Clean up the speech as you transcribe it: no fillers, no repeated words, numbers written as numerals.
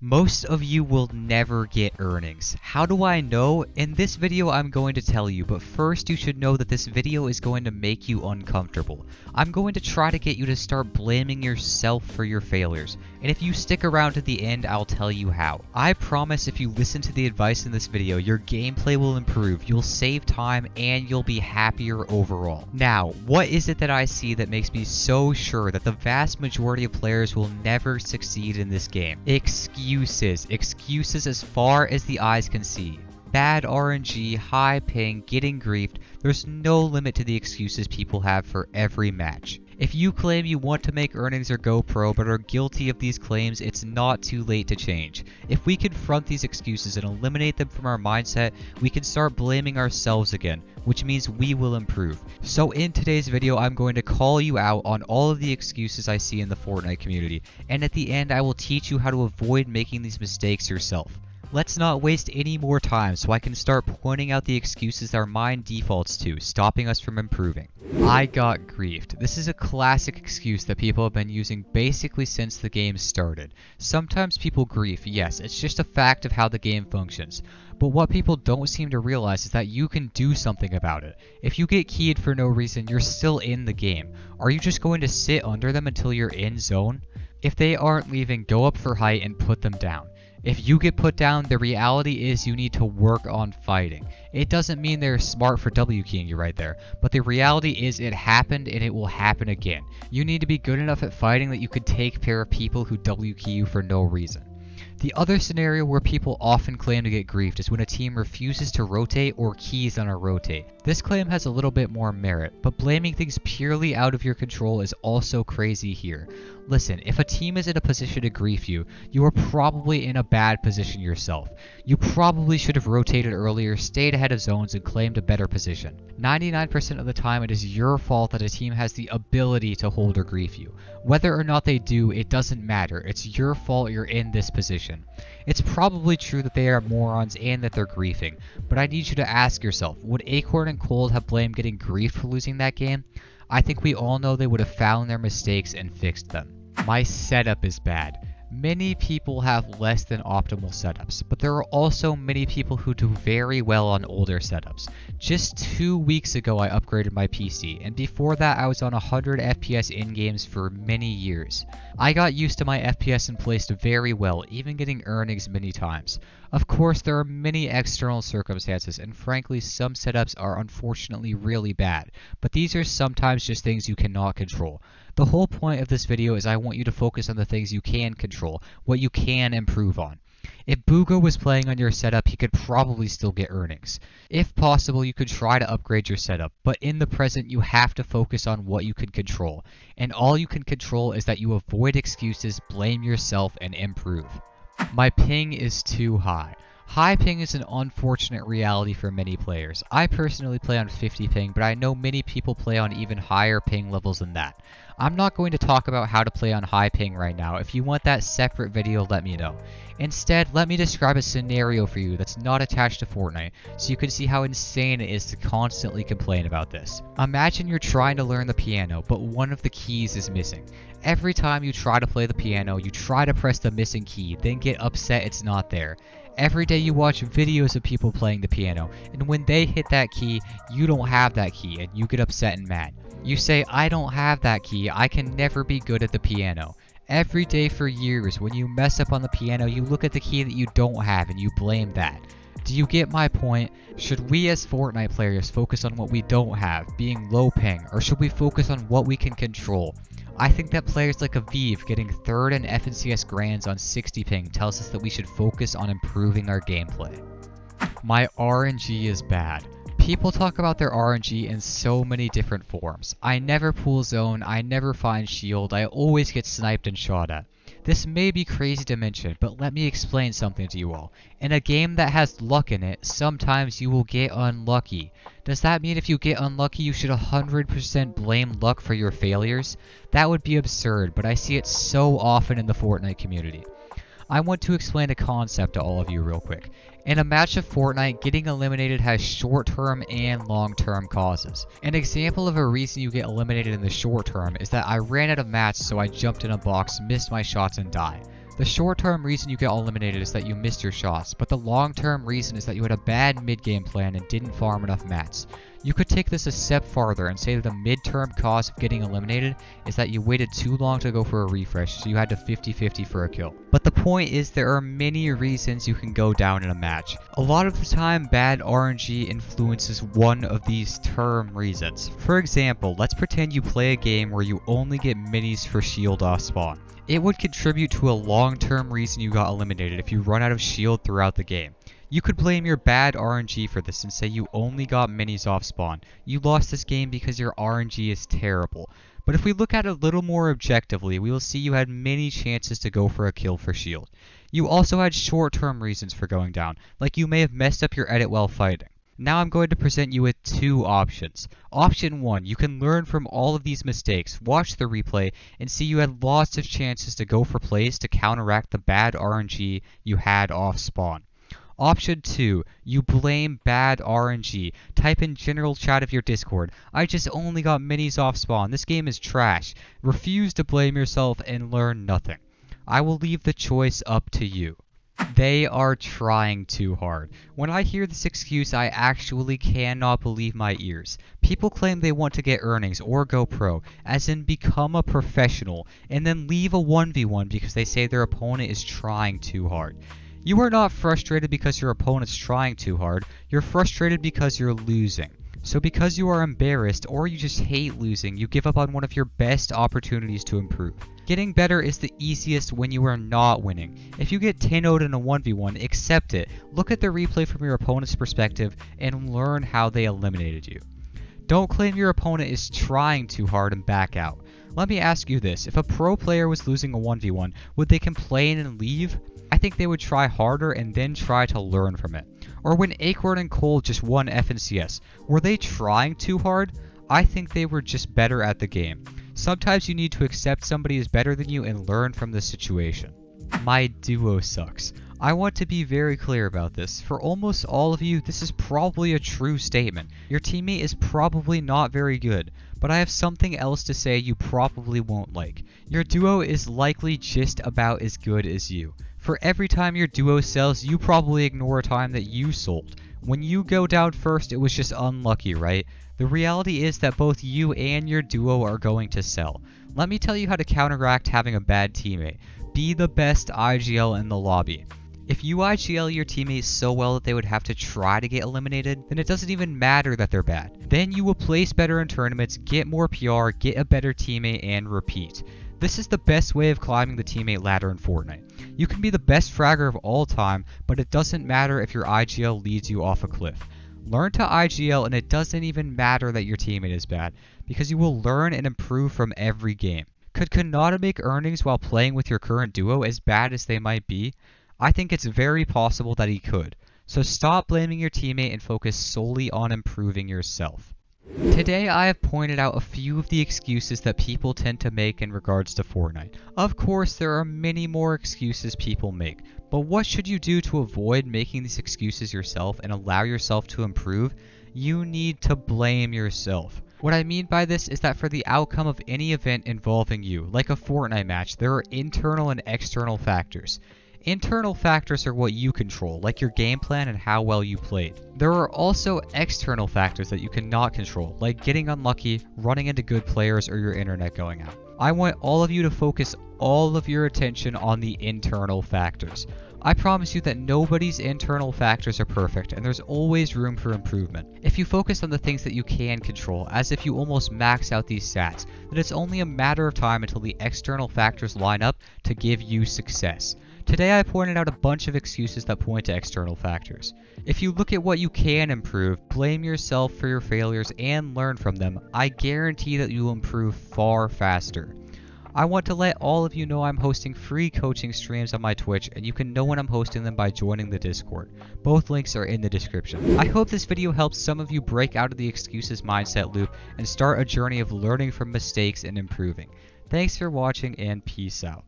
Most of you will never get earnings. How do I know? In this video I'm going to tell you, but first you should know that this video is going to make you uncomfortable. I'm going to try to get you to start blaming yourself for your failures, and if you stick around to the end, I'll tell you how. I promise if you listen to the advice in this video, your gameplay will improve, you'll save time, and you'll be happier overall. Now, what is it that I see that makes me so sure that the vast majority of players will never succeed in this game? Excuses as far as the eyes can see. Bad RNG, high ping, getting griefed, there's no limit to the excuses people have for every match. If you claim you want to make earnings or go pro but are guilty of these claims, it's not too late to change. If we confront these excuses and eliminate them from our mindset, we can start blaming ourselves again, which means we will improve. So in today's video, I'm going to call you out on all of the excuses I see in the Fortnite community, and at the end I will teach you how to avoid making these mistakes yourself. Let's not waste any more time so I can start pointing out the excuses our mind defaults to, stopping us from improving. I got griefed. This is a classic excuse that people have been using basically since the game started. Sometimes people grief, yes, it's just a fact of how the game functions. But what people don't seem to realize is that you can do something about it. If you get keyed for no reason, you're still in the game. Are you just going to sit under them until you're in zone? If they aren't leaving, go up for height and put them down. If you get put down, the reality is you need to work on fighting. It doesn't mean they're smart for W keying you right there, but the reality is it happened and it will happen again. You need to be good enough at fighting that you can take care of people who W key you for no reason. The other scenario where people often claim to get griefed is when a team refuses to rotate or keys on a rotate. This claim has a little bit more merit, but blaming things purely out of your control is also crazy here. Listen, if a team is in a position to grief you, you are probably in a bad position yourself. You probably should have rotated earlier, stayed ahead of zones, and claimed a better position. 99% of the time it is your fault that a team has the ability to hold or grief you. Whether or not they do, it doesn't matter. It's your fault you're in this position. It's probably true that they are morons and that they're griefing, but I need you to ask yourself, would Acorn and Cold have blamed getting griefed for losing that game? I think we all know they would have found their mistakes and fixed them. My setup is bad. Many people have less than optimal setups, but there are also many people who do very well on older setups. Just 2 weeks ago I upgraded my PC, and before that I was on 100 FPS in games for many years. I got used to my FPS and placed very well, even getting earnings many times. Of course there are many external circumstances, and frankly some setups are unfortunately really bad, but these are sometimes just things you cannot control. The whole point of this video is I want you to focus on the things you can control, what you can improve on. If Bugo was playing on your setup, he could probably still get earnings. If possible, you could try to upgrade your setup, but in the present you have to focus on what you can control. And all you can control is that you avoid excuses, blame yourself, and improve. My ping is too high. High ping is an unfortunate reality for many players. I personally play on 50 ping, but I know many people play on even higher ping levels than that. I'm not going to talk about how to play on high ping right now. If you want that separate video, let me know. Instead, let me describe a scenario for you that's not attached to Fortnite, so you can see how insane it is to constantly complain about this. Imagine you're trying to learn the piano, but one of the keys is missing. Every time you try to play the piano, you try to press the missing key, then get upset it's not there. Every day you watch videos of people playing the piano, and when they hit that key, you don't have that key, and you get upset and mad. You say, I don't have that key, I can never be good at the piano. Every day for years, when you mess up on the piano, you look at the key that you don't have and you blame that. Do you get my point? Should we as Fortnite players focus on what we don't have, being low ping, or should we focus on what we can control? I think that players like Aviv getting 3rd in FNCS Grands on 60 ping tells us that we should focus on improving our gameplay. My RNG is bad. People talk about their RNG in so many different forms. I never pull zone, I never find shield, I always get sniped and shot at. This may be crazy to mention, but let me explain something to you all. In a game that has luck in it, sometimes you will get unlucky. Does that mean if you get unlucky you should 100% blame luck for your failures? That would be absurd, but I see it so often in the Fortnite community. I want to explain a concept to all of you real quick. In a match of Fortnite, getting eliminated has short-term and long-term causes. An example of a reason you get eliminated in the short term is that I ran out of mats, so I jumped in a box, missed my shots, and died. The short-term reason you get eliminated is that you missed your shots, but the long-term reason is that you had a bad mid-game plan and didn't farm enough mats. You could take this a step farther and say that the mid-term cause of getting eliminated is that you waited too long to go for a refresh, so you had to 50-50 for a kill. But the point is, there are many reasons you can go down in a match. A lot of the time, bad RNG influences one of these term reasons. For example, let's pretend you play a game where you only get minis for shield off spawn. It would contribute to a long-term reason you got eliminated if you run out of shield throughout the game. You could blame your bad RNG for this and say you only got minis off spawn. You lost this game because your RNG is terrible. But if we look at it a little more objectively, we will see you had many chances to go for a kill for shield. You also had short-term reasons for going down, like you may have messed up your edit while fighting. Now I'm going to present you with two options. Option 1, you can learn from all of these mistakes, watch the replay, and see you had lots of chances to go for plays to counteract the bad RNG you had off spawn. Option 2, you blame bad RNG. Type in general chat of your Discord, "I just only got minis off spawn, this game is trash." Refuse to blame yourself and learn nothing. I will leave the choice up to you. They are trying too hard. When I hear this excuse, I actually cannot believe my ears. People claim they want to get earnings or go pro, as in become a professional, and then leave a 1v1 because they say their opponent is trying too hard. You are not frustrated because your opponent's trying too hard, you're frustrated because you're losing. So because you are embarrassed or you just hate losing, you give up on one of your best opportunities to improve. Getting better is the easiest when you are not winning. If you get 10-0'd in a 1v1, accept it, look at the replay from your opponent's perspective, and learn how they eliminated you. Don't claim your opponent is trying too hard and back out. Let me ask you this, if a pro player was losing a 1v1, would they complain and leave? I think they would try harder and then try to learn from it. Or when Acorn and Cole just won FNCS, were they trying too hard? I think they were just better at the game. Sometimes you need to accept somebody is better than you and learn from the situation. My duo sucks. I want to be very clear about this. For almost all of you, this is probably a true statement. Your teammate is probably not very good, but I have something else to say you probably won't like. Your duo is likely just about as good as you. For every time your duo sells, you probably ignore a time that you sold. When you go down first, it was just unlucky, right? The reality is that both you and your duo are going to sell. Let me tell you how to counteract having a bad teammate. Be the best IGL in the lobby. If you IGL your teammates so well that they would have to try to get eliminated, then it doesn't even matter that they're bad. Then you will place better in tournaments, get more PR, get a better teammate, and repeat. This is the best way of climbing the teammate ladder in Fortnite. You can be the best fragger of all time, but it doesn't matter if your IGL leads you off a cliff. Learn to IGL and it doesn't even matter that your teammate is bad, because you will learn and improve from every game. Could Kanata make earnings while playing with your current duo, as bad as they might be? I think it's very possible that he could. So stop blaming your teammate and focus solely on improving yourself. Today I have pointed out a few of the excuses that people tend to make in regards to Fortnite. Of course, there are many more excuses people make, but what should you do to avoid making these excuses yourself and allow yourself to improve? You need to blame yourself. What I mean by this is that for the outcome of any event involving you, like a Fortnite match, there are internal and external factors. Internal factors are what you control, like your game plan and how well you played. There are also external factors that you cannot control, like getting unlucky, running into good players, or your internet going out. I want all of you to focus all of your attention on the internal factors. I promise you that nobody's internal factors are perfect, and there's always room for improvement. If you focus on the things that you can control, as if you almost max out these stats, then it's only a matter of time until the external factors line up to give you success. Today I pointed out a bunch of excuses that point to external factors. If you look at what you can improve, blame yourself for your failures, and learn from them, I guarantee that you will improve far faster. I want to let all of you know I'm hosting free coaching streams on my Twitch, and you can know when I'm hosting them by joining the Discord. Both links are in the description. I hope this video helps some of you break out of the excuses mindset loop and start a journey of learning from mistakes and improving. Thanks for watching, and peace out.